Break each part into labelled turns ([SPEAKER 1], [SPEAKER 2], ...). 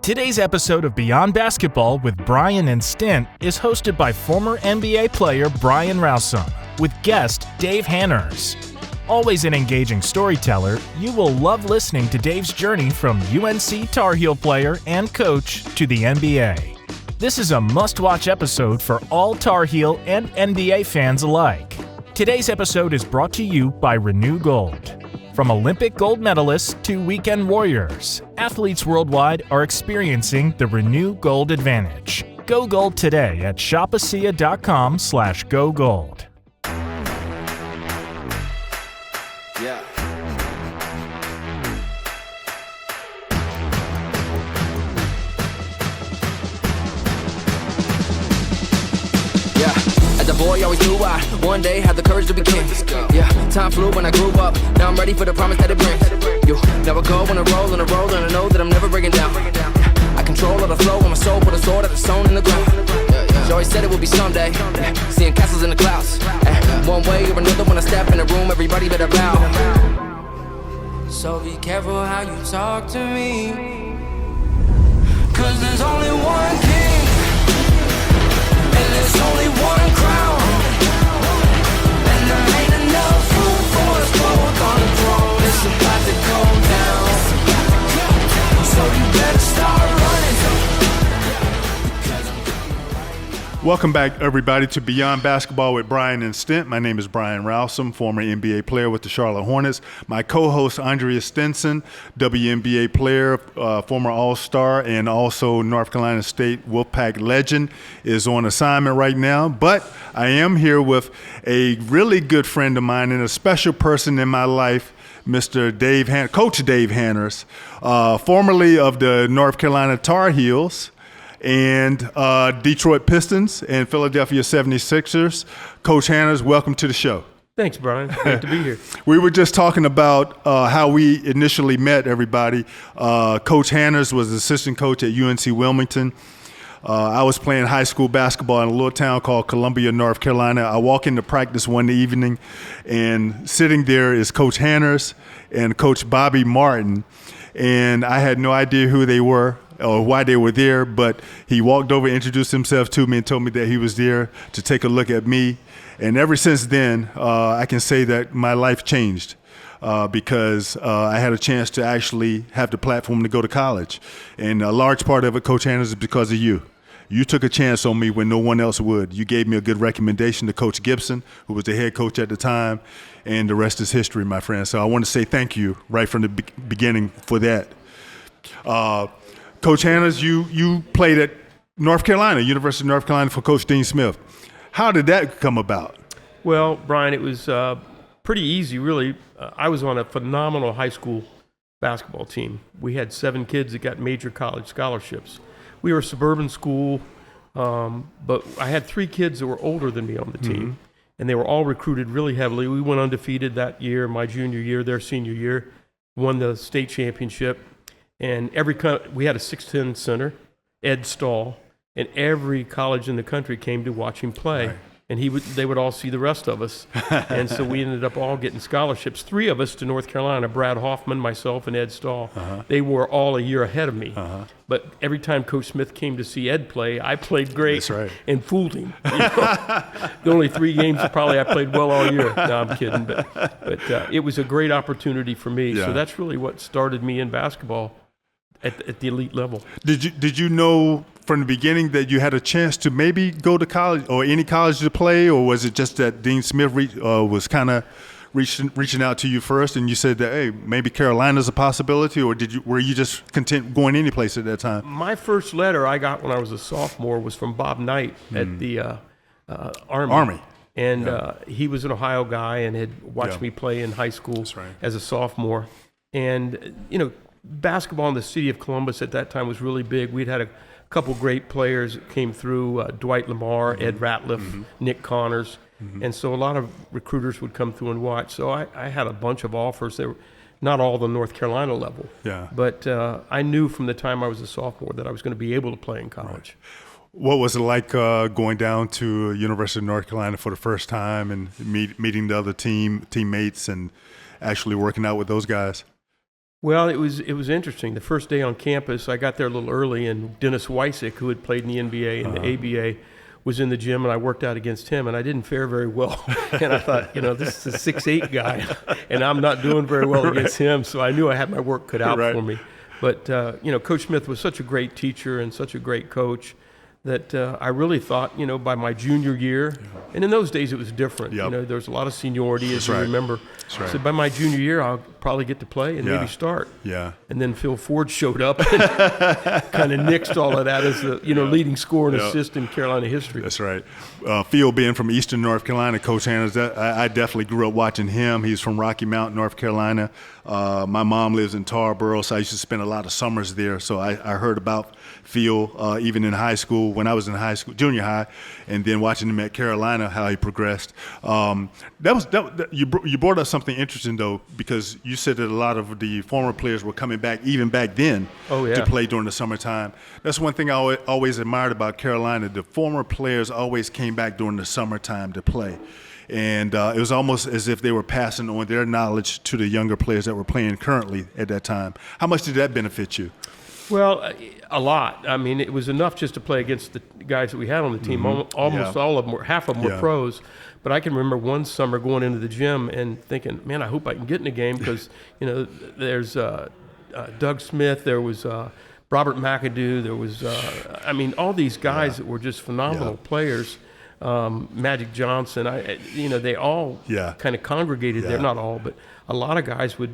[SPEAKER 1] Today's episode of Beyond Basketball with Brian and Stint is hosted by former NBA player Brian Rowsome with guest Dave Hanners. Always an engaging storyteller, you will love listening to Dave's journey from UNC Tar Heel player and coach to the NBA. This is a must-watch episode for all Tar Heel and NBA fans alike. Today's episode is brought to you by Renew Gold. From Olympic gold medalists to weekend warriors, athletes worldwide are experiencing the Renew Gold advantage. Go Gold today at shopacia.com/gogold.
[SPEAKER 2] Yeah. As a boy, always knew I one day had the courage to be king. Yeah, time flew when I grew up. Now I'm ready for the promise that it brings. Yo, now I go on a roll and I know that I'm never breaking down. I control all the flow on my soul, put a sword at the stone in the ground. She always said it would be someday. Seeing castles in the clouds. One way or another, when I step in the room, everybody better bow. So be careful how you talk to me, 'cause there's only one king, and there's only one crown, and there ain't enough room for us both on the throne. It's about to go down, so you better start running.
[SPEAKER 3] Welcome back, everybody, to Beyond Basketball with Brian and Stint. My name is Brian Rowsome, former NBA player with the Charlotte Hornets. My co-host, Andrea Stinson, WNBA player, former All-Star, and also North Carolina State Wolfpack legend, is on assignment right now. But I am here with a really good friend of mine and a special person in my life, Mr. Coach Dave Hanners, formerly of the North Carolina Tar Heels and Detroit Pistons and Philadelphia 76ers. Coach Hanners, welcome to the show.
[SPEAKER 4] Thanks, Brian. Great to be here.
[SPEAKER 3] We were just talking about how we initially met, everybody. Coach Hanners was assistant coach at UNC Wilmington. I was playing high school basketball in a little town called Columbia, North Carolina. I walk into practice one evening, and sitting there is Coach Hanners and Coach Bobby Martin. And I had no idea who they were or why they were there, but he walked over, introduced himself to me, and told me that he was there to take a look at me. And ever since then, I can say that my life changed because I had a chance to actually have the platform to go to college. And a large part of it, Coach Hanners, is because of you. You took a chance on me when no one else would. You gave me a good recommendation to Coach Gibson, who was the head coach at the time, and the rest is history, my friend. So I want to say thank you right from the beginning for that. Coach Hanners, you played at North Carolina, University of North Carolina, for Coach Dean Smith. How did that come about?
[SPEAKER 4] Well, Brian, it was pretty easy, really. I was on a phenomenal high school basketball team. We had 7 kids that got major college scholarships. We were a suburban school, but I had 3 kids that were older than me on the team, and they were all recruited really heavily. We went undefeated that year, my junior year, their senior year, won the state championship. And we had a 6'10" center, Ed Stahl, and every college in the country came to watch him play. Right. And they would all see the rest of us. And so we ended up all getting scholarships. 3 of us to North Carolina, Brad Hoffman, myself, and Ed Stahl. They were all a year ahead of me. But every time Coach Smith came to see Ed play, I played great.
[SPEAKER 3] That's right.
[SPEAKER 4] And fooled him. You know? The only 3 games probably I played well all year. No, I'm kidding. But it was a great opportunity for me.
[SPEAKER 3] Yeah.
[SPEAKER 4] So that's really what started me in basketball. At the elite level.
[SPEAKER 3] Did you know from the beginning that you had a chance to maybe go to college or any college to play, or was it just that Dean Smith was kind of reaching out to you first, and you said that, hey, maybe Carolina's a possibility, or were you just content going any place at that time?
[SPEAKER 4] My first letter I got when I was a sophomore was from Bob Knight at the Army. And he was an Ohio guy and had watched me play in high school as a sophomore. And, basketball in the city of Columbus at that time was really big. We'd had a couple great players that came through, Dwight Lamar, Ed Ratliff, Nick Connors. And so a lot of recruiters would come through and watch. So I had a bunch of offers. They were not all the North Carolina level. Yeah. But I knew from the time I was a sophomore that I was going to be able to play in college.
[SPEAKER 3] Right. What was it like going down to University of North Carolina for the first time and meeting the other teammates and actually working out with those guys?
[SPEAKER 4] Well, it was interesting. The first day on campus, I got there a little early, and Dennis Weisick, who had played in the NBA and the ABA, was in the gym, and I worked out against him, and I didn't fare very well. And I thought, this is a 6'8" guy, and I'm not doing very well against him, so I knew I had my work cut out for me. But, Coach Smith was such a great teacher and such a great coach that I really thought, by my junior year, and in those days it was different.
[SPEAKER 3] Yep.
[SPEAKER 4] There was a lot of seniority, as
[SPEAKER 3] That's
[SPEAKER 4] you
[SPEAKER 3] right.
[SPEAKER 4] remember.
[SPEAKER 3] That's right.
[SPEAKER 4] So by my junior year, I'll probably get to play and maybe start.
[SPEAKER 3] Yeah.
[SPEAKER 4] And then Phil Ford showed up and kind of nixed all of that as the leading scorer and assist in Carolina history.
[SPEAKER 3] That's right. Phil being from Eastern North Carolina, Coach Hanners, I definitely grew up watching him. He's from Rocky Mount, North Carolina. My mom lives in Tarboro, so I used to spend a lot of summers there. So I heard about Phil even in high school, when I was in high school, junior high, and then watching him at Carolina, how he progressed. You brought up something interesting, though, because you said that a lot of the former players were coming back, even back then, to play during the summertime. That's one thing I always admired about Carolina. The former players always came back during the summertime to play. And it was almost as if they were passing on their knowledge to the younger players that were playing currently at that time. How much did that benefit you?
[SPEAKER 4] Well, a lot. I mean, it was enough just to play against the guys that we had on the team. Almost all of them, half of them were pros. But I can remember one summer going into the gym and thinking, man, I hope I can get in a game because, there's Doug Smith, there was Robert McAdoo, there was, all these guys that were just phenomenal players. Magic Johnson, they all kind of congregated there. Not all, but a lot of guys would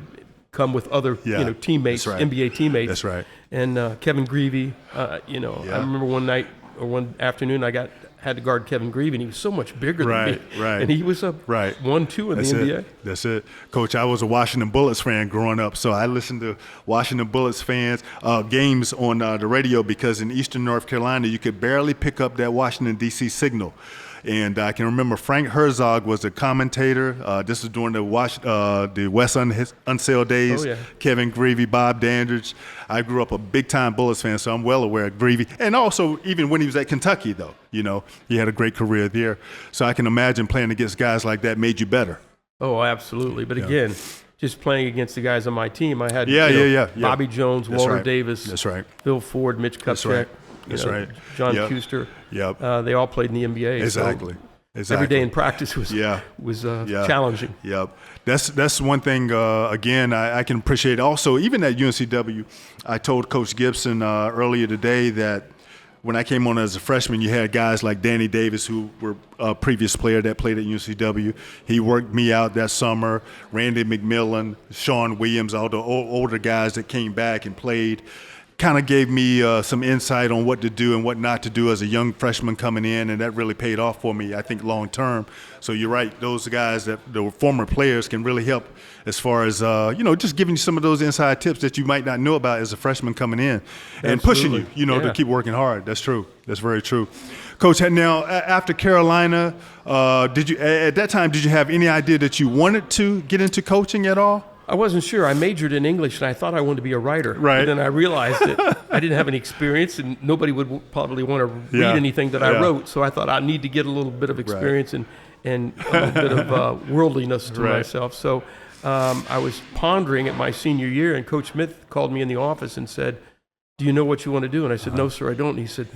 [SPEAKER 4] come with other, teammates, NBA teammates.
[SPEAKER 3] That's right.
[SPEAKER 4] And Kevin Greavy, I remember one night or one afternoon I had to guard Kevin Greavy, and he was so much bigger than me.
[SPEAKER 3] Right.
[SPEAKER 4] And he was a 1-2 in the NBA.
[SPEAKER 3] That's it. Coach, I was a Washington Bullets fan growing up, so I listened to Washington Bullets fans games on the radio because in Eastern North Carolina, you could barely pick up that Washington, D.C. signal. And I can remember Frank Herzog was a commentator. This was during the Wes Unseld days. Kevin Greavy, Bob Dandridge. I grew up a big-time Bullets fan, so I'm well aware of Greavy. And also, even when he was at Kentucky, though, he had a great career there. So I can imagine playing against guys like that made you better.
[SPEAKER 4] Oh, absolutely. But again, just playing against the guys on my team, I had Bobby Jones, Walter Davis, Phil Ford, Mitch Kupchak. John Kuster. They all played in the NBA.
[SPEAKER 3] Exactly.
[SPEAKER 4] So every day in practice was challenging.
[SPEAKER 3] That's one thing. Again, I can appreciate. Also, even at UNCW, I told Coach Gibson earlier today that when I came on as a freshman, you had guys like Danny Davis, who were a previous player that played at UNCW. He worked me out that summer. Randy McMillan, Sean Williams, all the older guys that came back and played. Kind of gave me some insight on what to do and what not to do as a young freshman coming in, and that really paid off for me, I think, long term. So you're right, those guys that the former players can really help as far as, just giving you some of those inside tips that you might not know about as a freshman coming in and pushing you, to keep working hard. That's true. That's very true. Coach, now after Carolina, did you have any idea that you wanted to get into coaching at all?
[SPEAKER 4] I wasn't sure. I majored in English, and I thought I wanted to be a writer.
[SPEAKER 3] Right.
[SPEAKER 4] And then I realized that I didn't have any experience, and nobody would probably want to read anything that I wrote. So I thought I need to get a little bit of experience and a little bit of worldliness to myself. So I was pondering at my senior year, and Coach Smith called me in the office and said, "Do you know what you want to do?" And I said, "No, sir, I don't." And he said,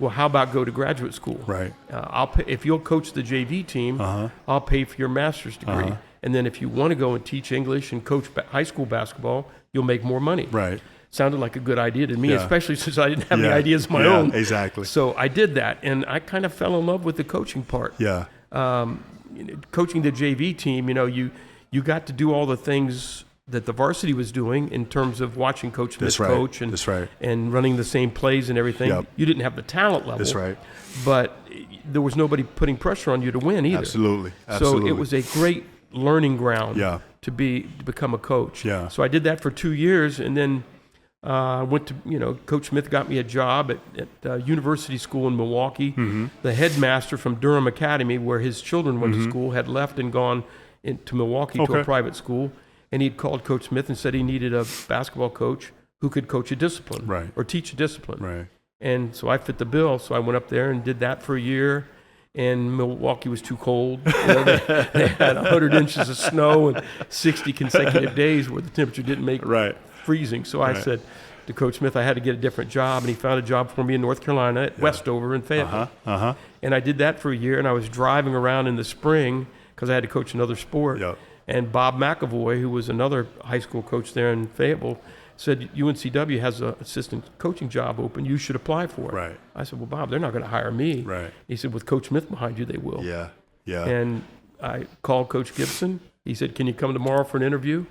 [SPEAKER 4] "Well, how about go to graduate school?
[SPEAKER 3] Right.
[SPEAKER 4] I'll pay, if you'll coach the JV team, I'll pay for your master's degree. And then if you want to go and teach English and coach high school basketball, you'll make more money."
[SPEAKER 3] Right.
[SPEAKER 4] Sounded like a good idea to me, especially since I didn't have any ideas of my own.
[SPEAKER 3] Exactly.
[SPEAKER 4] So I did that, and I kind of fell in love with the coaching part. Coaching the JV team, you got to do all the things that the varsity was doing in terms of watching Coach Smith coach and running the same plays and everything. You didn't have the talent level.
[SPEAKER 3] That's right.
[SPEAKER 4] But there was nobody putting pressure on you to win either.
[SPEAKER 3] Absolutely.
[SPEAKER 4] So it was a great learning ground to become a coach. So I did that for 2 years, and then went to, Coach Smith got me a job at University School in Milwaukee. The headmaster from Durham Academy, where his children went to school, had left and gone to Milwaukee to a private school, and he'd called Coach Smith and said he needed a basketball coach who could coach a discipline or teach a discipline. And so I fit the bill, so I went up there and did that for a year. And Milwaukee was too cold. They had 100 inches of snow and 60 consecutive days where the temperature didn't make freezing. So I said to Coach Smith I had to get a different job, and he found a job for me in North Carolina at Westover in Fayetteville. And I did that for a year, and I was driving around in the spring because I had to coach another sport. And Bob McAvoy, who was another high school coach there in Fayetteville, said UNCW has an assistant coaching job open. You should apply for it. I said, well, Bob, they're not going to hire me. He said, with Coach Smith behind you, they will. And I called Coach Gibson. He said, can you come tomorrow for an interview?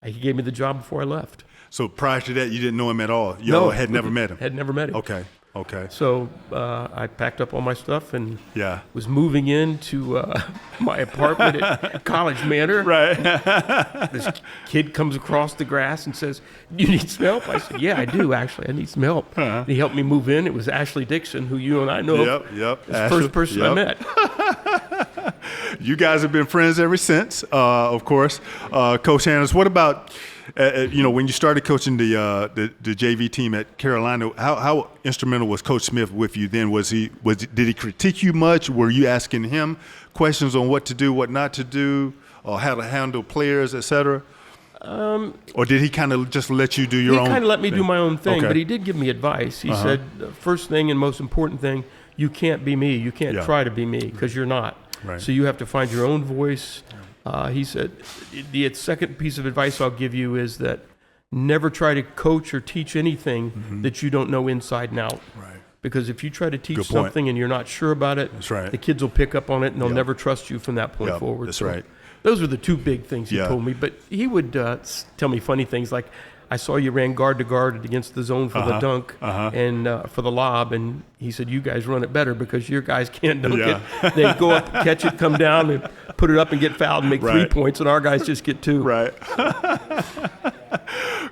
[SPEAKER 4] He gave me the job before I left.
[SPEAKER 3] So prior to that, you didn't know him at all? Had never met him?
[SPEAKER 4] Had never met him.
[SPEAKER 3] Okay.
[SPEAKER 4] So I packed up all my stuff and was moving into my apartment at College Manor. This kid comes across the grass and says, do you need some help? I said, yeah, I do, actually. I need some help. And he helped me move in. It was Ashley Dixon, who you and I know. That's the first person I met.
[SPEAKER 3] You guys have been friends ever since, of course. Coach Hanners, what about, when you started coaching the JV team at Carolina, how instrumental was Coach Smith with you then? Did he critique you much? Were you asking him questions on what to do, what not to do, or how to handle players, et cetera? Or did he kind of just let you do your own?
[SPEAKER 4] He kind of let me do my own thing, but he did give me advice. He said, the first thing and most important thing, you can't be me. You can't try to be me, because you're not. So you have to find your own voice. He said, the second piece of advice I'll give you is that never try to coach or teach anything that you don't know inside and out. Because if you try to teach something and you're not sure about it, the kids will pick up on it and they'll never trust you from that point forward. Those were the two big things he told me. But he would tell me funny things like, I saw you ran guard to guard against the zone for the dunk and for the lob, and he said, you guys run it better because your guys can't dunk it. They go up, catch it, come down, and put it up and get fouled and make 3 points, and our guys just get 2.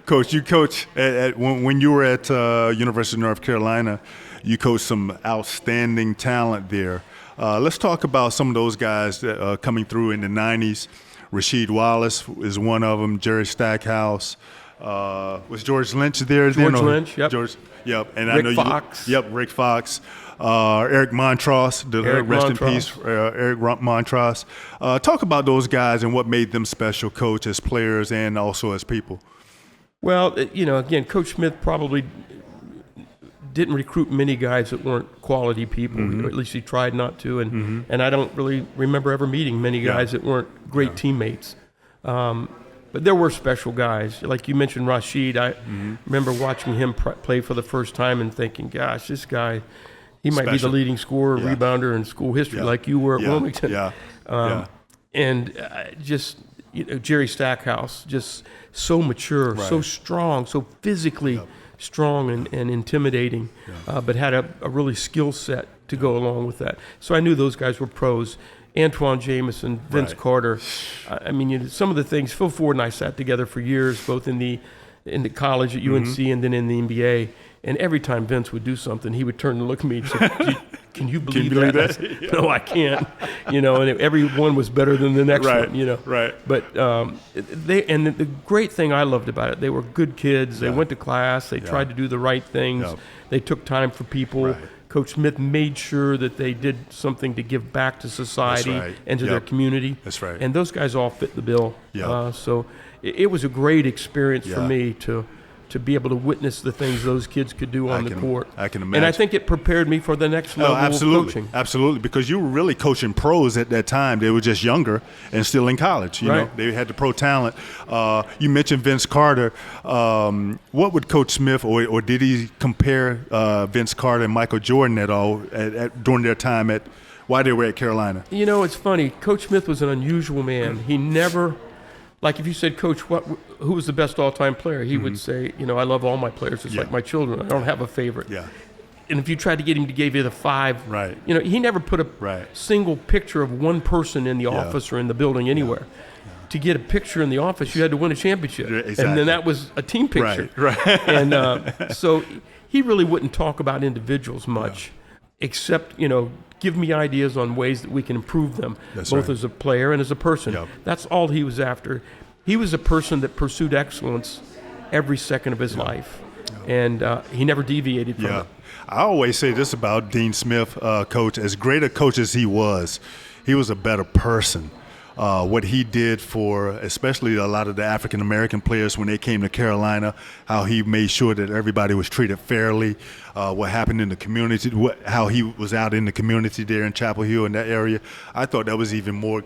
[SPEAKER 3] Coach, you coach when you were at University of North Carolina, you coached some outstanding talent there. Let's talk about some of those guys that, coming through in the 90s. Rasheed Wallace is one of them, Jerry Stackhouse. Was George Lynch there?
[SPEAKER 4] Lynch, yep.
[SPEAKER 3] And
[SPEAKER 4] Rick
[SPEAKER 3] I know
[SPEAKER 4] Fox.
[SPEAKER 3] Rick Fox. Eric Montross, rest in peace, Eric Montross. Talk about those guys and what made them special, Coach, as players and also as people.
[SPEAKER 4] Well, again, Coach Smith probably didn't recruit many guys that weren't quality people. Or at least he tried not to, and I don't really remember ever meeting many guys that weren't great teammates. But there were special guys. Like you mentioned Rasheed. I remember watching him play for the first time and thinking, gosh, this guy, he might be the leading scorer, rebounder in school history like you were at Wilmington. And just, Jerry Stackhouse, just so mature, so strong, so physically strong and intimidating, but had a really skill set to go along with that. So I knew those guys were pros. Antoine Jameson, Vince Carter. I mean, some of the things, Phil Ford and I sat together for years, both in the college at UNC and then in the NBA. And every time Vince would do something, he would turn and look at me and say, can you believe that? I said, no, I can't. And every one was better than the next one, But the great thing I loved about it, they were good kids. They went to class. They tried to do the right things. They took time for people. Coach Smith made sure that they did something to give back to society and to their community. And those guys all fit the bill. So it was a great experience for me to be able to witness the things those kids could do on the court.
[SPEAKER 3] I can imagine.
[SPEAKER 4] And I think it prepared me for the next level of coaching.
[SPEAKER 3] Absolutely, because you were really coaching pros at that time. They were just younger and still in college. You know, they had the pro talent. You mentioned Vince Carter. What would Coach Smith, or did he compare Vince Carter and Michael Jordan at all during their time while they were at Carolina?
[SPEAKER 4] It's funny. Coach Smith was an unusual man. He never... Like if you said, Coach, who was the best all-time player? He would say, I love all my players. It's like my children. I don't have a favorite. And if you tried to get him to give you the 5, he never put a single picture of one person in the office or in the building anywhere. To get a picture in the office, you had to win a championship. And then that was a team picture. And so he really wouldn't talk about individuals much, except, give me ideas on ways that we can improve them, both as a player and as a person. That's all he was after. He was a person that pursued excellence every second of his life, and he never deviated from it.
[SPEAKER 3] I always say this about Dean Smith, Coach. As great a coach as he was a better person. what he did for especially a lot of the African American players when they came to Carolina, how he made sure that everybody was treated fairly, what happened in the community, how he was out in the community there in Chapel Hill in that area. I thought that was even more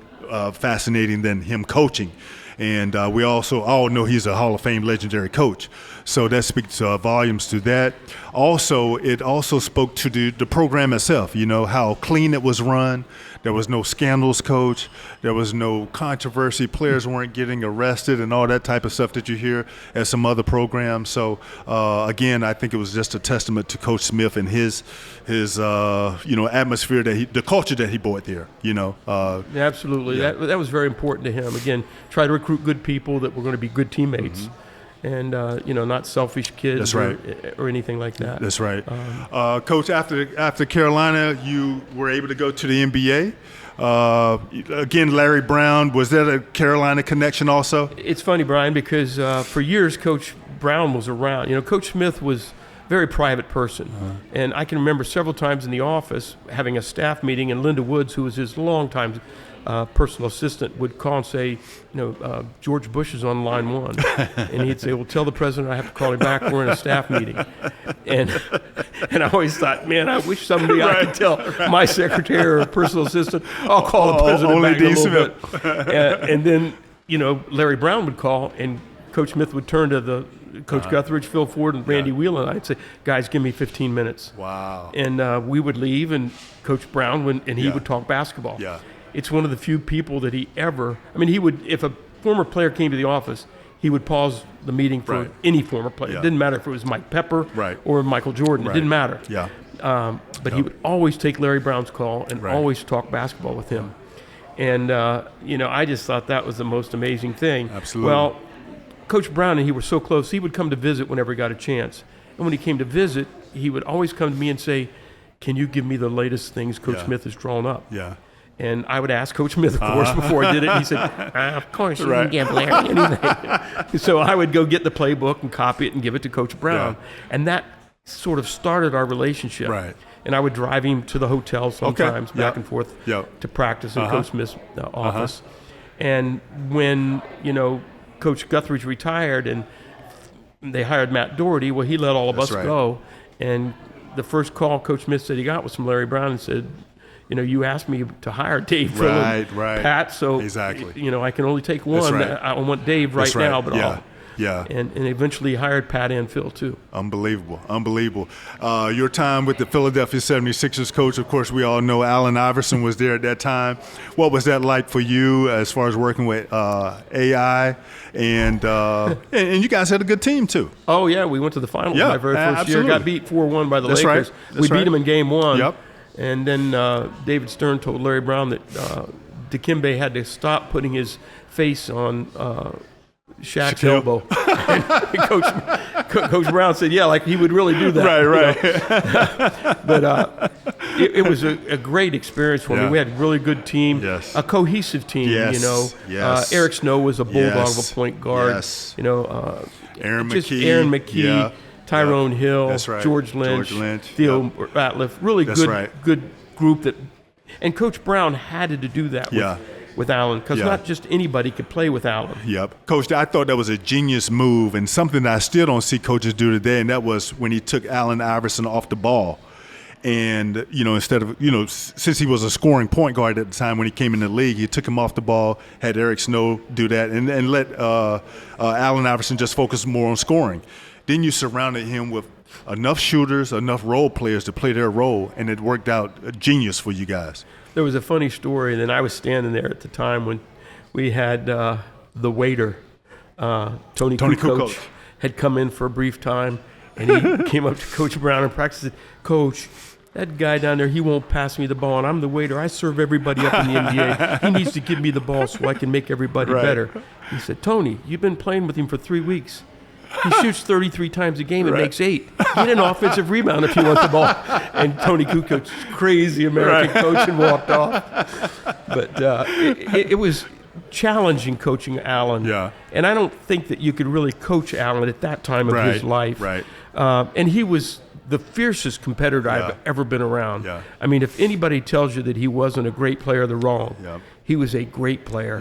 [SPEAKER 3] fascinating than him coaching. And we also all know he's a Hall of Fame legendary coach. So that speaks volumes to that. Also, it also spoke to the program itself, how clean it was run. There was no scandals, coach. There was no controversy. Players weren't getting arrested and all that type of stuff that you hear at some other programs. So, again, I think it was just a testament to Coach Smith and his atmosphere, the culture that he brought there,
[SPEAKER 4] Absolutely.
[SPEAKER 3] Yeah.
[SPEAKER 4] That was very important to him. Again, try to recruit good people that were going to be good teammates. And, not selfish kids.
[SPEAKER 3] That's right.
[SPEAKER 4] or anything like that.
[SPEAKER 3] That's right. Coach, after Carolina, you were able to go to the NBA. Again, Larry Brown, was that a Carolina connection also?
[SPEAKER 4] It's funny, Brian, because for years Coach Brown was around. Coach Smith was a very private person. And I can remember several times in the office having a staff meeting, and Linda Woods, who was his longtime personal assistant, would call and say, George Bush is on line 1. And he'd say, well, tell the president I have to call him back. We're in a staff meeting. And I always thought, man, I wish someday I could tell my secretary or personal assistant, I'll call the president back in a little bit. And then, Larry Brown would call, and Coach Smith would turn to Coach Guthridge, Phil Ford, and Randy Whelan, and I'd say, guys, give me 15 minutes.
[SPEAKER 3] Wow.
[SPEAKER 4] And we would leave, and Coach Brown he would talk basketball.
[SPEAKER 3] Yeah.
[SPEAKER 4] It's one of the few people that he would, if a former player came to the office, he would pause the meeting for any former player.
[SPEAKER 3] Yeah.
[SPEAKER 4] It didn't matter if it was Mike Pepper or Michael Jordan. It didn't matter.
[SPEAKER 3] Yeah.
[SPEAKER 4] But he would always take Larry Brown's call and always talk basketball with him. And, I just thought that was the most amazing thing.
[SPEAKER 3] Absolutely.
[SPEAKER 4] Well, Coach Brown and he were so close, he would come to visit whenever he got a chance. And when he came to visit, he would always come to me and say, can you give me the latest things Coach Smith has drawn up?
[SPEAKER 3] Yeah.
[SPEAKER 4] And I would ask Coach Smith, of course, before I did it. And he said, of course, you can give Larry anything. So I would go get the playbook and copy it and give it to Coach Brown.
[SPEAKER 3] Yeah.
[SPEAKER 4] And that sort of started our relationship.
[SPEAKER 3] Right.
[SPEAKER 4] And I would drive him to the hotel sometimes, back and forth, to practice in Coach Smith's office. And when, Coach Guthridge retired and they hired Matt Doherty, well, he let all of us go. And the first call Coach Smith said he got was from Larry Brown and said, you asked me to hire Dave, Phil, and Pat, so I can only take one. I want Dave now, but and eventually hired Pat and Phil too.
[SPEAKER 3] Unbelievable. Your time with the Philadelphia 76ers coach, of course, we all know Allen Iverson was there at that time. What was that like for you as far as working with AI? And you guys had a good team too.
[SPEAKER 4] Oh yeah, we went to the finals my very first year. Got beat 4-1 by the Lakers. We beat them in game 1.
[SPEAKER 3] Yep.
[SPEAKER 4] And then David Stern told Larry Brown that Dikembe had to stop putting his face on Shaq's elbow. And Coach Brown said, like he would really do that.
[SPEAKER 3] Right.
[SPEAKER 4] But it was a great experience for me. We had a really good team, a cohesive team. Eric Snow was a bulldog of a point guard.
[SPEAKER 3] Aaron
[SPEAKER 4] McKee. Tyrone Hill, George Lynch, Theo Ratliff, really good group and Coach Brown had to do that with Allen because not just anybody could play with Allen.
[SPEAKER 3] Yep. Coach, I thought that was a genius move and something that I still don't see coaches do today, and that was when he took Allen Iverson off the ball. And, instead of, since he was a scoring point guard at the time when he came in the league, he took him off the ball, had Eric Snow do that, and let Allen Iverson just focus more on scoring. Then you surrounded him with enough shooters, enough role players to play their role, and it worked out genius for you guys.
[SPEAKER 4] There was a funny story, and then I was standing there at the time when we had the waiter, Tony Kukoc, had come in for a brief time, and he came up to Coach Brown in practice and said, Coach, that guy down there, he won't pass me the ball, and I'm the waiter. I serve everybody up in the NBA. He needs to give me the ball so I can make everybody better. He said, Tony, you've been playing with him for 3 weeks. He shoots 33 times a game and makes 8. Get an offensive rebound if you want the ball. And Tony Kukoc, crazy American coach, and walked off. But it was challenging coaching Allen.
[SPEAKER 3] Yeah.
[SPEAKER 4] And I don't think that you could really coach Allen at that time of his life.
[SPEAKER 3] Right.
[SPEAKER 4] And he was the fiercest competitor I've ever been around.
[SPEAKER 3] Yeah.
[SPEAKER 4] I mean, if anybody tells you that he wasn't a great player, they're wrong.
[SPEAKER 3] Yeah.
[SPEAKER 4] He was a great player.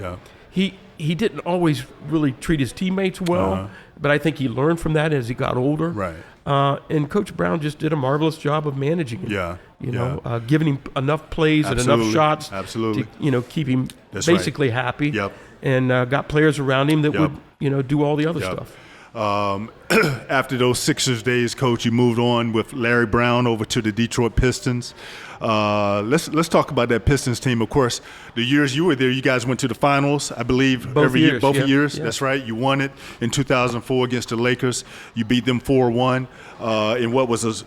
[SPEAKER 3] Yeah.
[SPEAKER 4] He didn't always really treat his teammates well, but I think he learned from that as he got older.
[SPEAKER 3] Right.
[SPEAKER 4] And Coach Brown just did a marvelous job of managing him.
[SPEAKER 3] Yeah.
[SPEAKER 4] You know, giving him enough plays and enough shots to, keep him basically happy.
[SPEAKER 3] Yep.
[SPEAKER 4] And got players around him that would, do all the other stuff.
[SPEAKER 3] After those Sixers days, Coach, you moved on with Larry Brown over to the Detroit Pistons. Let's talk about that Pistons team. Of course, the years you were there, you guys went to the finals, I believe,
[SPEAKER 4] both
[SPEAKER 3] every
[SPEAKER 4] years,
[SPEAKER 3] year. Both years.
[SPEAKER 4] Yeah.
[SPEAKER 3] That's right. You won it in 2004 against the Lakers. You beat them 4-1 in what was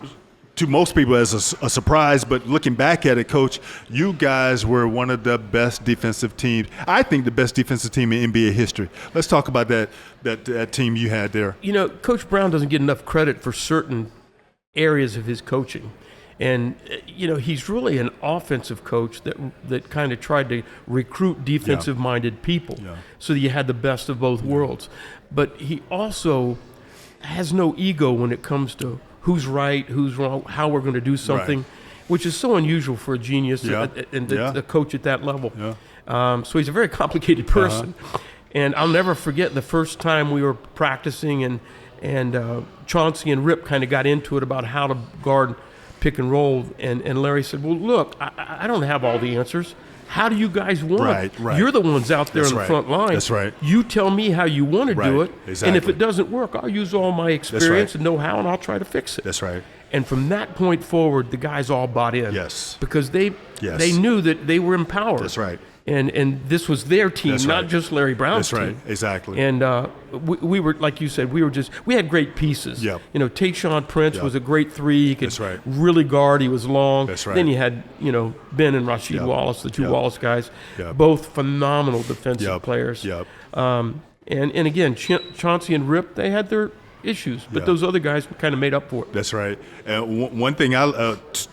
[SPEAKER 3] to most people as a surprise, but looking back at it, Coach, you guys were one of the best defensive teams. I think the best defensive team in NBA history. Let's talk about that team you had there.
[SPEAKER 4] Coach Brown doesn't get enough credit for certain areas of his coaching. And, he's really an offensive coach that kind of tried to recruit defensive-minded people so that you had the best of both worlds. But he also has no ego when it comes to who's right, who's wrong, how we're going to do something, which is so unusual for a genius and a coach at that level. Yeah. So he's a very complicated person. And I'll never forget the first time we were practicing and Chauncey and Rip kind of got into it about how to guard pick and roll. And Larry said, well, look, I don't have all the answers. How do you guys want it?
[SPEAKER 3] Right.
[SPEAKER 4] You're the ones out there in the front line.
[SPEAKER 3] That's right.
[SPEAKER 4] You tell me how you want to do it.
[SPEAKER 3] Exactly.
[SPEAKER 4] And if it doesn't work, I'll use all my experience and know-how, and I'll try to fix it.
[SPEAKER 3] That's right.
[SPEAKER 4] And from that point forward, the guys all bought in.
[SPEAKER 3] Yes.
[SPEAKER 4] Because they knew that they were empowered.
[SPEAKER 3] That's right.
[SPEAKER 4] And this was their team, not just Larry Brown's team.
[SPEAKER 3] That's right, exactly.
[SPEAKER 4] And we were, like you said, we had great pieces.
[SPEAKER 3] Yep.
[SPEAKER 4] Tayshaun Prince was a great three. He could really guard. He was long.
[SPEAKER 3] That's right.
[SPEAKER 4] Then you had, Ben and Rasheed Wallace, the two Wallace guys, both phenomenal defensive players.
[SPEAKER 3] Yep.
[SPEAKER 4] And again, Chauncey and Rip, they had their issues, but those other guys kind of made up for it.
[SPEAKER 3] That's right. One thing,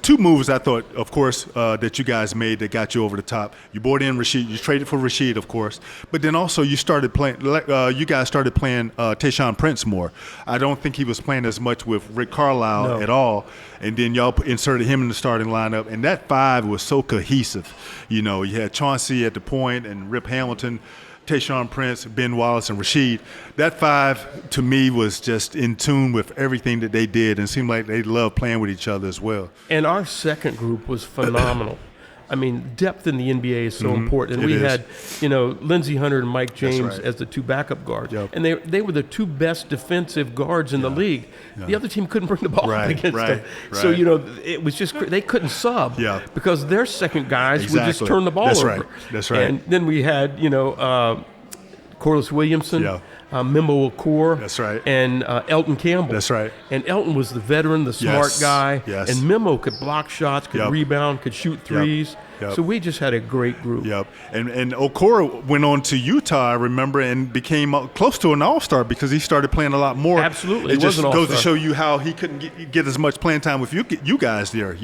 [SPEAKER 3] two moves I thought, of course, that you guys made that got you over the top. You brought in Rasheed. You traded for Rasheed, of course, but then also you started playing. You guys started playing Tayshaun Prince more. I don't think he was playing as much with Rick Carlisle at all. And then y'all inserted him in the starting lineup, and that five was so cohesive. You had Chauncey at the point and Rip Hamilton, Tayshaun Prince, Ben Wallace, and Rasheed. That five, to me, was just in tune with everything that they did, and it seemed like they loved playing with each other as well.
[SPEAKER 4] And our second group was phenomenal. I mean, depth in the NBA is so important. And we had, Lindsey Hunter and Mike James as the two backup guards. Yep. And they were the two best defensive guards in the league. Yeah. The other team couldn't bring the ball up against them. So, it was just they couldn't sub because their second guys would just turn the ball over.
[SPEAKER 3] That's right.
[SPEAKER 4] And then we had, Corliss Williamson. Mimmo Okur.
[SPEAKER 3] That's right.
[SPEAKER 4] And Elton Campbell.
[SPEAKER 3] That's right.
[SPEAKER 4] And Elton was the veteran, the smart guy.
[SPEAKER 3] Yes.
[SPEAKER 4] And Mimmo could block shots, could rebound, could shoot threes.
[SPEAKER 3] Yep.
[SPEAKER 4] So we just had a great group.
[SPEAKER 3] Yep. And Okur went on to Utah, I remember, and became close to an all-star because he started playing a lot more.
[SPEAKER 4] Absolutely.
[SPEAKER 3] It just goes to show you how he couldn't get as much playing time with you guys there,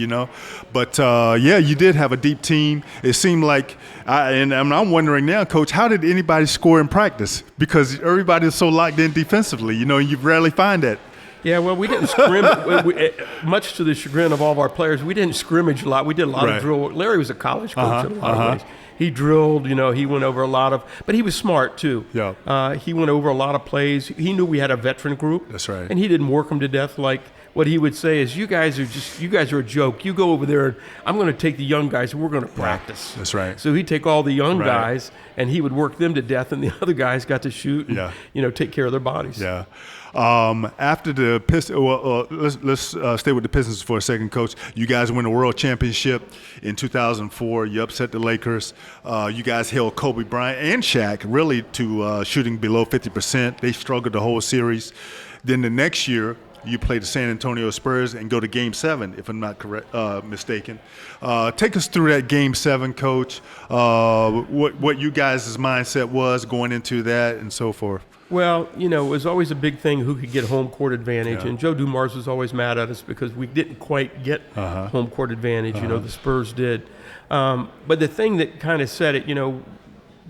[SPEAKER 3] But, you did have a deep team. It seemed like, I'm wondering now, Coach, how did anybody score in practice? Because everybody is so locked in defensively, you rarely find that.
[SPEAKER 4] Yeah, well, we didn't scrimmage. Much to the chagrin of all of our players, we didn't scrimmage a lot. We did a lot of drill. Larry was a college coach in a lot of ways. He drilled, he went over a lot of – but he was smart too. Yeah. He went over a lot of plays. He knew we had a veteran group.
[SPEAKER 3] That's right.
[SPEAKER 4] And he didn't work them to death. Like what he would say is, you guys are a joke. You go over there and I'm going to take the young guys and we're going to practice.
[SPEAKER 3] That's right.
[SPEAKER 4] So he'd take all the young guys and he would work them to death, and the other guys got to shoot and, take care of their bodies.
[SPEAKER 3] Yeah. After the Pistons, let's stay with the Pistons for a second, Coach. You guys win a world championship in 2004. You upset the Lakers. You guys held Kobe Bryant and Shaq really to shooting below 50%. They struggled the whole series. Then the next year, you play the San Antonio Spurs and go to Game 7, if I'm not mistaken. Take us through that Game 7, Coach. What you guys' mindset was going into that and so forth.
[SPEAKER 4] Well, it was always a big thing who could get home court advantage, and Joe Dumars was always mad at us because we didn't quite get home court advantage. The Spurs did. But the thing that kind of said it,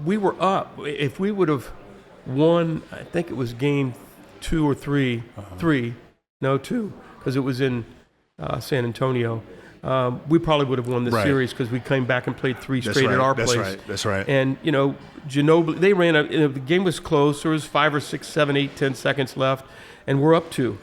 [SPEAKER 4] we were up. If we would have won, I think it was Game 2 or 3, 2, because it was in San Antonio. We probably would have won the
[SPEAKER 3] Right.
[SPEAKER 4] series because we came back and played three straight at our place.
[SPEAKER 3] That's right.
[SPEAKER 4] And, Ginobili, they ran the game was close. There was 5 or 6, 7, 8, 10 seconds left, and we're up 2.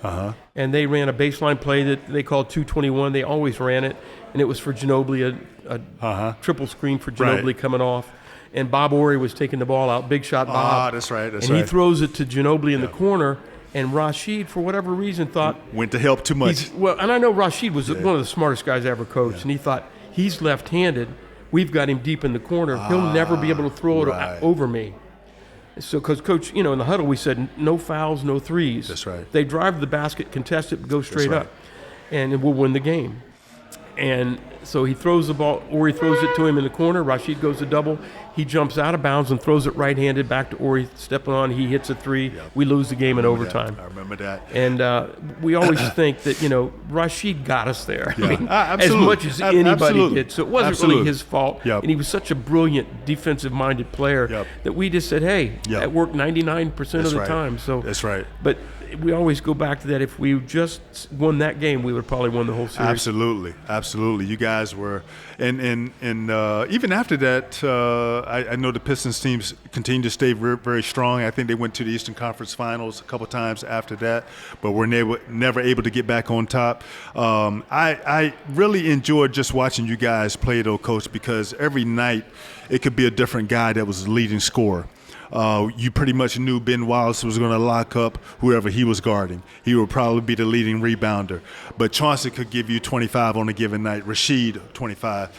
[SPEAKER 4] And they ran a baseline play that they called 221. They always ran it, and it was for Ginobili, a triple screen for Ginobili coming off. And Bob Horry was taking the ball out, big shot Bob.
[SPEAKER 3] That's right.
[SPEAKER 4] And he throws it to Ginobili in the corner, and Rashid, for whatever reason, thought
[SPEAKER 3] went to help too much.
[SPEAKER 4] And I know Rashid was one of the smartest guys I ever coached, and he thought, he's left-handed. We've got him deep in the corner. He'll never be able to throw it over me. So, because Coach, in the huddle, we said, no fouls, no threes.
[SPEAKER 3] That's right.
[SPEAKER 4] They drive to the basket, contest it, go straight
[SPEAKER 3] right.
[SPEAKER 4] up, and we'll win the game. And so he throws the ball, or he throws it to him in the corner. Rashid goes to double. He jumps out of bounds and throws it right-handed back to Ori, stepping on. He hits a 3. Yep. We lose the game in overtime.
[SPEAKER 3] I remember that.
[SPEAKER 4] And we always think that, Rashid got us there.
[SPEAKER 3] Yeah.
[SPEAKER 4] I mean, as
[SPEAKER 3] Absolutely.
[SPEAKER 4] much as anybody
[SPEAKER 3] Absolutely.
[SPEAKER 4] did. So it wasn't
[SPEAKER 3] Absolutely.
[SPEAKER 4] really his fault.
[SPEAKER 3] Yep.
[SPEAKER 4] And he was such a brilliant defensive-minded player that we just said, hey, that worked 99% of the time. So
[SPEAKER 3] that's right.
[SPEAKER 4] But we always go back to that. If we just won that game, we would have probably won the whole series.
[SPEAKER 3] Absolutely. You guys were, and even after that, I know the Pistons teams continue to stay very, very strong. I think they went to the Eastern Conference Finals a couple times after that, but were never able to get back on top. I really enjoyed just watching you guys play, though, Coach, because every night it could be a different guy that was the leading scorer. You pretty much knew Ben Wallace was going to lock up whoever he was guarding. He would probably be the leading rebounder. But Chauncey could give you 25 on a given night. Rashid, 25.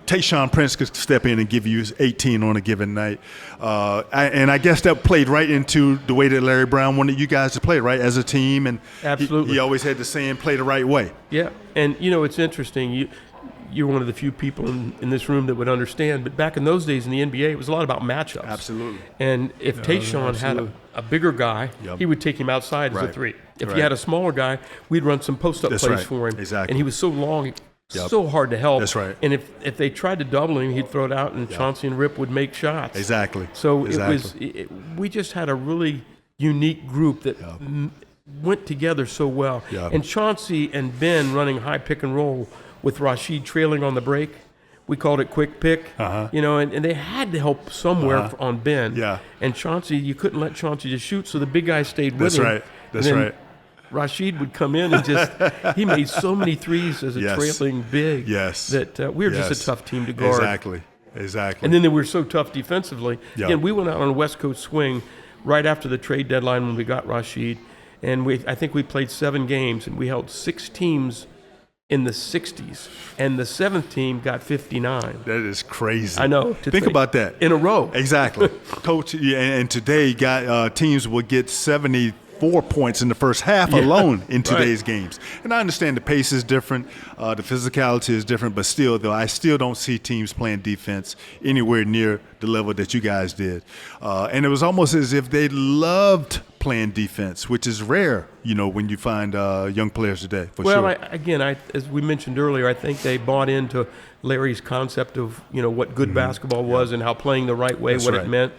[SPEAKER 3] Tayshaun Prince could step in and give you 18 on a given night. And I guess that played right into the way that Larry Brown wanted you guys to play, right, as a team. And
[SPEAKER 4] absolutely.
[SPEAKER 3] He always had the saying, play the right way.
[SPEAKER 4] Yeah, and, it's interesting. You're one of the few people in this room that would understand. But back in those days in the NBA, it was a lot about matchups.
[SPEAKER 3] Absolutely.
[SPEAKER 4] And if Tayshaun had a bigger guy, he would take him outside as a 3. If you had a smaller guy, we'd run some post-up plays for him.
[SPEAKER 3] Exactly.
[SPEAKER 4] And he was so long, so hard to help.
[SPEAKER 3] That's right.
[SPEAKER 4] And if they tried to double him, he'd throw it out, and Chauncey and Rip would make shots.
[SPEAKER 3] Exactly.
[SPEAKER 4] So we just had a really unique group that went together so well. And Chauncey and Ben running high pick and roll with Rashid trailing on the break. We called it quick pick, and they had to help somewhere on Ben.
[SPEAKER 3] Yeah.
[SPEAKER 4] And Chauncey, you couldn't let Chauncey just shoot, so the big guy stayed with him.
[SPEAKER 3] That's right.
[SPEAKER 4] Rashid would come in and he made so many threes as a trailing big that we were just a tough team to guard.
[SPEAKER 3] Exactly.
[SPEAKER 4] And then they were so tough defensively. Again, we went out on a West Coast swing right after the trade deadline when we got Rashid, and I think we played 7 games, and we held 6 teams in the 60s, and the 7th team got 59.
[SPEAKER 3] That is crazy.
[SPEAKER 4] I know.
[SPEAKER 3] Think about that.
[SPEAKER 4] In a row.
[SPEAKER 3] Exactly. Coach, and today teams will get 74 points in the first half alone in today's games. And I understand the pace is different, the physicality is different, but still, though, I still don't see teams playing defense anywhere near the level that you guys did. And it was almost as if they loved playing defense, which is rare, when you find young players today, for sure.
[SPEAKER 4] Well, as we mentioned earlier, I think they bought into Larry's concept of, what good basketball was and how playing the right way, it meant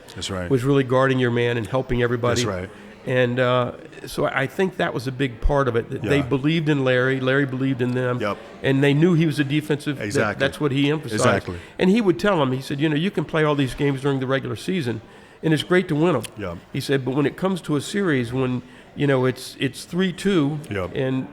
[SPEAKER 4] was really guarding your man and helping everybody.
[SPEAKER 3] That's right.
[SPEAKER 4] And so I think that was a big part of it, that they believed in Larry, Larry believed in them, and they knew he was a defensive. That's what he emphasized.
[SPEAKER 3] Exactly.
[SPEAKER 4] And he would tell them, he said, you can play all these games during the regular season, and it's great to win them.
[SPEAKER 3] Yeah.
[SPEAKER 4] He said, but when it comes to a series, when it's 3-2, and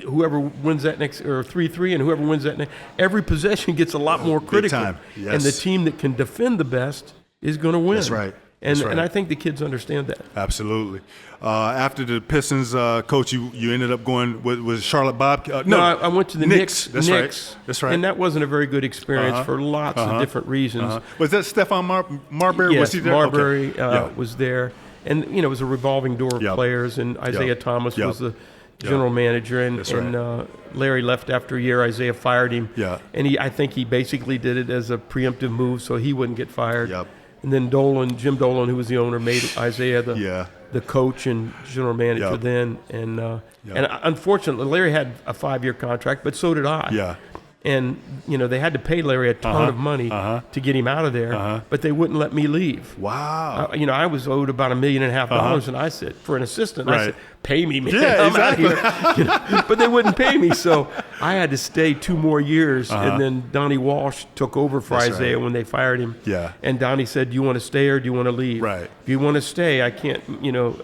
[SPEAKER 4] whoever wins that next, or 3-3, and whoever wins that next, every possession gets a lot more critical.
[SPEAKER 3] Big time. Yes.
[SPEAKER 4] And the team that can defend the best is going to win.
[SPEAKER 3] That's right.
[SPEAKER 4] And I think the kids understand that.
[SPEAKER 3] Absolutely. After the Pistons, Coach, you ended up going with Charlotte Bob.
[SPEAKER 4] No, I went to the Knicks.
[SPEAKER 3] That's right. That's right.
[SPEAKER 4] And that wasn't a very good experience for lots of different reasons.
[SPEAKER 3] Was that Stephon Marbury?
[SPEAKER 4] Yes,
[SPEAKER 3] was he there?
[SPEAKER 4] Marbury was there. And, it was a revolving door of players, and Isaiah Thomas was the general manager, and Larry left after a year. Isaiah fired him.
[SPEAKER 3] Yeah.
[SPEAKER 4] And I think he basically did it as a preemptive move so he wouldn't get fired.
[SPEAKER 3] Yep.
[SPEAKER 4] And then Jim Dolan, who was the owner, made Isaiah the coach and general manager then. And unfortunately, Larry had a 5-year contract, but so did I.
[SPEAKER 3] Yeah.
[SPEAKER 4] And, they had to pay Larry a ton of money to get him out of there, but they wouldn't let me leave.
[SPEAKER 3] Wow.
[SPEAKER 4] I was owed about $1.5 million, and I said, for an assistant, I said, pay me, man.
[SPEAKER 3] Yeah,
[SPEAKER 4] I'm
[SPEAKER 3] exactly.
[SPEAKER 4] out here. But they wouldn't pay me, so I had to stay 2 more years, and then Donnie Walsh took over for Isaiah when they fired him.
[SPEAKER 3] Yeah.
[SPEAKER 4] And Donnie said, do you want to stay or do you want to leave?
[SPEAKER 3] Right.
[SPEAKER 4] If you want to stay, I can't,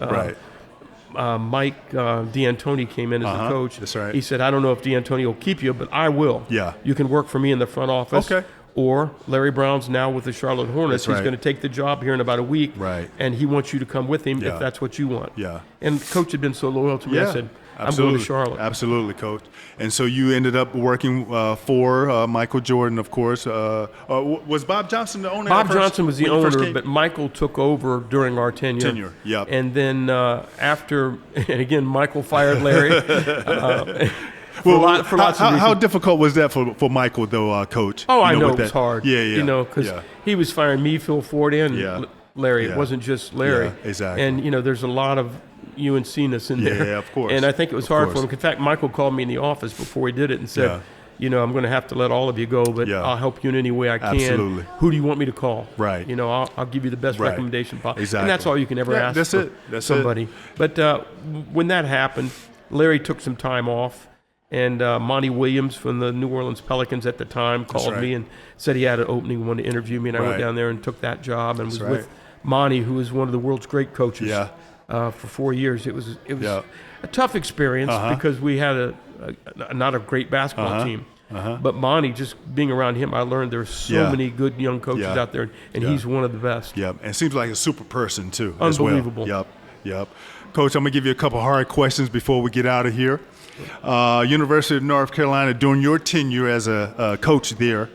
[SPEAKER 3] Right.
[SPEAKER 4] Mike D'Antoni came in as the coach.
[SPEAKER 3] That's right.
[SPEAKER 4] He said, I don't know if D'Antoni will keep you, but I will.
[SPEAKER 3] Yeah.
[SPEAKER 4] You can work for me in the front office.
[SPEAKER 3] Okay.
[SPEAKER 4] Or Larry Brown's now with the Charlotte Hornets.
[SPEAKER 3] That's right.
[SPEAKER 4] He's going to take the job here in about a week.
[SPEAKER 3] Right.
[SPEAKER 4] And he wants you to come with him
[SPEAKER 3] Yeah.
[SPEAKER 4] if that's what you want.
[SPEAKER 3] Yeah.
[SPEAKER 4] And the coach had been so loyal to me. I said, I'm
[SPEAKER 3] absolutely.
[SPEAKER 4] going to Charlotte.
[SPEAKER 3] Absolutely, Coach. And so you ended up working for Michael Jordan, of course. Was Bob Johnson the owner?
[SPEAKER 4] Bob Johnson was the
[SPEAKER 3] when you first
[SPEAKER 4] owner,
[SPEAKER 3] came?
[SPEAKER 4] but Michael took over during our tenure.
[SPEAKER 3] Yep.
[SPEAKER 4] And then after, and again, Michael fired Larry. For lots of
[SPEAKER 3] how
[SPEAKER 4] reasons.
[SPEAKER 3] difficult was that for Michael, though, Coach?
[SPEAKER 4] Oh, I know
[SPEAKER 3] with
[SPEAKER 4] it was
[SPEAKER 3] that?
[SPEAKER 4] hard.
[SPEAKER 3] Yeah.
[SPEAKER 4] Because he was firing me, Phil Ford, and
[SPEAKER 3] Yeah.
[SPEAKER 4] Larry.
[SPEAKER 3] Yeah.
[SPEAKER 4] It wasn't just Larry.
[SPEAKER 3] Yeah, exactly.
[SPEAKER 4] And, there's a lot of UNC-ness in there.
[SPEAKER 3] Yeah, of course.
[SPEAKER 4] And I think it was
[SPEAKER 3] Of
[SPEAKER 4] hard
[SPEAKER 3] course.
[SPEAKER 4] for him. In fact, Michael called me in the office before he did it and said, I'm going to have to let all of you go, but
[SPEAKER 3] Yeah.
[SPEAKER 4] I'll help you in any way I can.
[SPEAKER 3] Absolutely.
[SPEAKER 4] Who do you want me to call?
[SPEAKER 3] Right.
[SPEAKER 4] I'll give you the best
[SPEAKER 3] Right.
[SPEAKER 4] recommendation possible.
[SPEAKER 3] Exactly.
[SPEAKER 4] And that's all you can ever ask
[SPEAKER 3] that's
[SPEAKER 4] for
[SPEAKER 3] it. That's
[SPEAKER 4] somebody. But when that happened, Larry took some time off. And Monty Williams from the New Orleans Pelicans at the time called
[SPEAKER 3] right.
[SPEAKER 4] me and said he had an opening, wanted to interview me, and I went
[SPEAKER 3] Right.
[SPEAKER 4] down there and took that job and was
[SPEAKER 3] right.
[SPEAKER 4] with Monty, who was one of the world's great coaches
[SPEAKER 3] Yeah.
[SPEAKER 4] for 4 years. It was
[SPEAKER 3] Yeah.
[SPEAKER 4] a tough experience because we had not a great basketball team. But Monty, just being around him, I learned there's so many good young coaches
[SPEAKER 3] Yeah.
[SPEAKER 4] out there, and
[SPEAKER 3] Yeah.
[SPEAKER 4] he's one of the best.
[SPEAKER 3] Yep. And seems like a super person, too.
[SPEAKER 4] Unbelievable.
[SPEAKER 3] As well. Yep. Coach, I'm going to give you a couple hard questions before we get out of here. University of North Carolina, during your tenure as a coach there,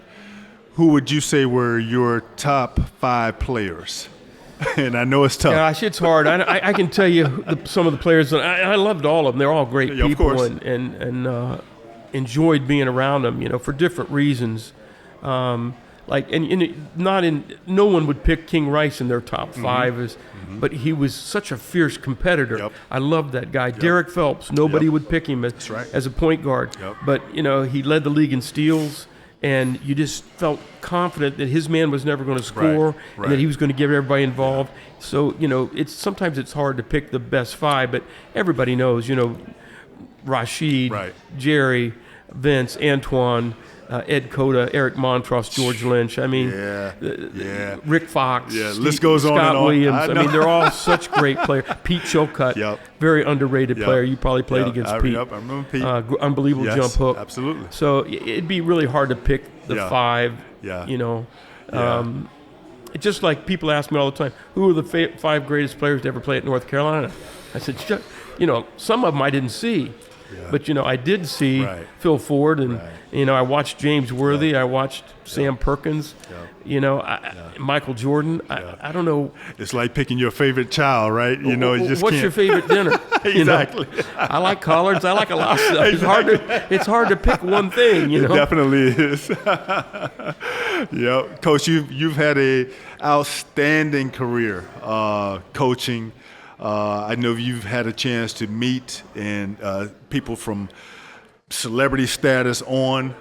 [SPEAKER 3] who would you say were your top 5 players? And I know it's tough.
[SPEAKER 4] Gosh, it's hard. I can tell you some of the players. I loved all of them. They're all great
[SPEAKER 3] Yeah, of
[SPEAKER 4] people,
[SPEAKER 3] course.
[SPEAKER 4] and enjoyed being around them. For different reasons. No one would pick King Rice in their top 5 but he was such a fierce competitor.
[SPEAKER 3] Yep.
[SPEAKER 4] I loved that guy. Derek Phelps, nobody
[SPEAKER 3] Yep.
[SPEAKER 4] would pick him
[SPEAKER 3] right.
[SPEAKER 4] as a point guard.
[SPEAKER 3] Yep.
[SPEAKER 4] But he led the league in steals, and you just felt confident that his man was never going to score
[SPEAKER 3] Right.
[SPEAKER 4] and that he was going to get everybody involved. So, sometimes it's hard to pick the best 5, but everybody knows, Rashid,
[SPEAKER 3] Right.
[SPEAKER 4] Jerry, Vince, Antoine, Ed Cota, Eric Montross, George Lynch. I mean, Rick Fox.
[SPEAKER 3] Yeah,
[SPEAKER 4] Steve,
[SPEAKER 3] list goes on
[SPEAKER 4] Scott
[SPEAKER 3] and on.
[SPEAKER 4] Williams.
[SPEAKER 3] I
[SPEAKER 4] I
[SPEAKER 3] know.
[SPEAKER 4] mean, they're all such great players. Pete Chilcutt,
[SPEAKER 3] Yep.
[SPEAKER 4] very underrated
[SPEAKER 3] Yep.
[SPEAKER 4] player. You probably played
[SPEAKER 3] Yep.
[SPEAKER 4] against Pete.
[SPEAKER 3] Yep, I remember Pete.
[SPEAKER 4] Unbelievable
[SPEAKER 3] Yes,
[SPEAKER 4] jump hook.
[SPEAKER 3] absolutely.
[SPEAKER 4] So it'd be really hard to pick the
[SPEAKER 3] Yeah.
[SPEAKER 4] 5.
[SPEAKER 3] Yeah.
[SPEAKER 4] It's just like people ask me all the time, who are the 5 greatest players to ever play at North Carolina? I said, some of them I didn't see.
[SPEAKER 3] Yeah.
[SPEAKER 4] But, I did see
[SPEAKER 3] Right.
[SPEAKER 4] Phil Ford, and,
[SPEAKER 3] Right.
[SPEAKER 4] I watched James Worthy. I watched Sam Perkins, Michael Jordan. I don't know.
[SPEAKER 3] It's like picking your favorite child, right? You just
[SPEAKER 4] What's
[SPEAKER 3] can't.
[SPEAKER 4] your favorite dinner?
[SPEAKER 3] Exactly.
[SPEAKER 4] I like collards. I like a lot of stuff. It's hard to pick one thing,
[SPEAKER 3] It definitely is. Yep. Coach, you've had a outstanding career coaching. I know you've had a chance to meet and people from celebrity status on.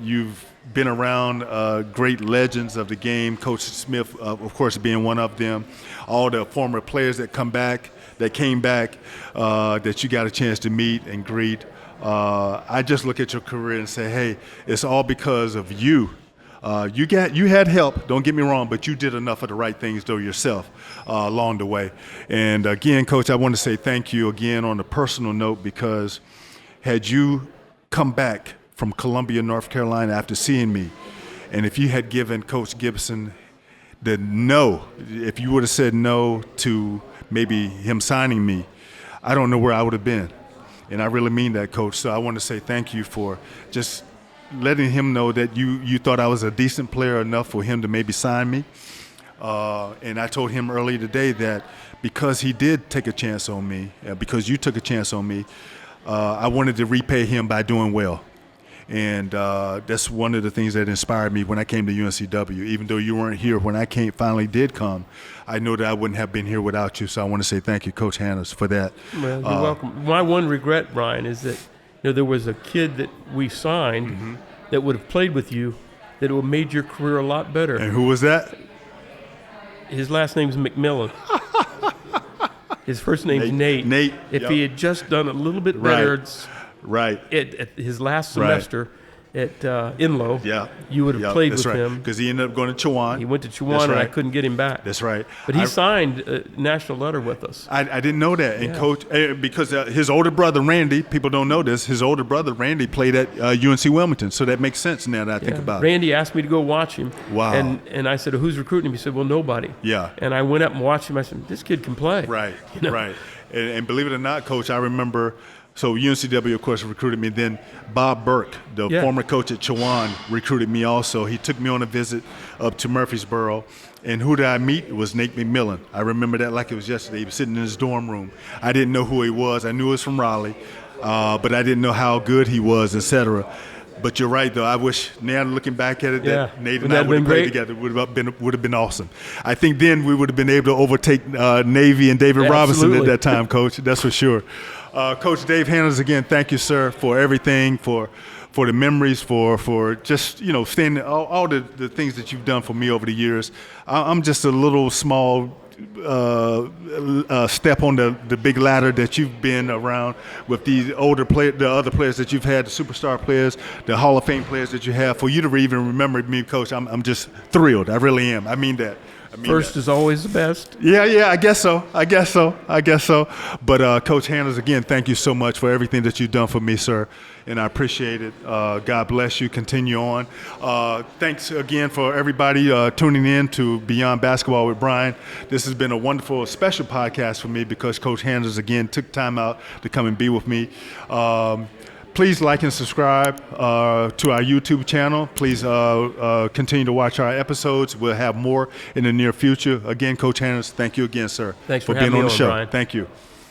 [SPEAKER 3] You've been around great legends of the game, Coach Smith, of course, being one of them. All the former players that came back, that you got a chance to meet and greet. I just look at your career and say, hey, it's all because of you. You had help, don't get me wrong, but you did enough of the right things though yourself along the way. And again, Coach, I want to say thank you again on a personal note, because had you come back from Columbia, North Carolina after seeing me, and if you had given Coach Gibson the no, if you would have said no to maybe him signing me, I don't know where I would have been. And I really mean that, Coach. So I want to say thank you for just letting him know that you thought I was a decent player enough for him to maybe sign me. And I told him earlier today that because he did take a chance on me, because you took a chance on me, I wanted to repay him by doing well. And that's one of the things that inspired me when I came to UNCW. Even though you weren't here when I finally did come, I know that I wouldn't have been here without you. So I want to say thank you, Coach Hanners, for that.
[SPEAKER 4] Well, you're welcome. My one regret, Brian, is that there was a kid that we signed that would have played with you that would have made your career a lot better.
[SPEAKER 3] And who was that?
[SPEAKER 4] His last name's McMillan. His first name's Nate.
[SPEAKER 3] Nate.
[SPEAKER 4] If he had just done a little bit better
[SPEAKER 3] Right.
[SPEAKER 4] at his last semester at Inlow, you would have played with him.
[SPEAKER 3] Because he ended up going to Chowan.
[SPEAKER 4] He went to Chowan, and I couldn't get him back.
[SPEAKER 3] That's right.
[SPEAKER 4] But he signed a national letter with us.
[SPEAKER 3] I didn't know that. And Coach, because his older brother, Randy, people don't know this, his older brother, Randy, played at UNC Wilmington. So that makes sense now that I think about it.
[SPEAKER 4] Randy asked me to go watch him.
[SPEAKER 3] Wow.
[SPEAKER 4] And I said, who's recruiting him? He said, well, nobody.
[SPEAKER 3] Yeah.
[SPEAKER 4] And I went up and watched him. I said, this kid can play.
[SPEAKER 3] Right, right. And believe it or not, Coach, I remember, so UNCW, of course, recruited me. Then Bob Burke, the former coach at Chowan, recruited me also. He took me on a visit up to Murfreesboro. And who did I meet? It was Nate McMillan. I remember that like it was yesterday. He was sitting in his dorm room. I didn't know who he was. I knew he was from Raleigh, but I didn't know how good he was, etc. But you're right, though. I wish, now looking back at it, that Nate and I would have played together. Would have been awesome. I think then we would have been able to overtake Navy and David Robinson at that time, Coach. That's for sure. Coach Dave Hanners, again, thank you, sir, for everything, for the memories, for just, standing, all the things that you've done for me over the years. I'm just a little small step on the big ladder that you've been around with these older players, the other players that you've had, the superstar players, the Hall of Fame players that you have. For you to even remember me, Coach, I'm just thrilled. I really am. I mean that.
[SPEAKER 4] First is always the best.
[SPEAKER 3] Yeah, I guess so. But Coach Hanners, again, thank you so much for everything that you've done for me, sir, and I appreciate it. God bless you. Continue on. Thanks again for everybody tuning in to Beyond Basketball with Brian. This has been a wonderful, special podcast for me because Coach Hanners, again, took time out to come and be with me. Please like and subscribe to our YouTube channel. Please continue to watch our episodes. We'll have more in the near future. Again, Coach Hanners, thank you again, sir,
[SPEAKER 4] Thanks for
[SPEAKER 3] being
[SPEAKER 4] having
[SPEAKER 3] on
[SPEAKER 4] me
[SPEAKER 3] the show.
[SPEAKER 4] Brian.
[SPEAKER 3] Thank you.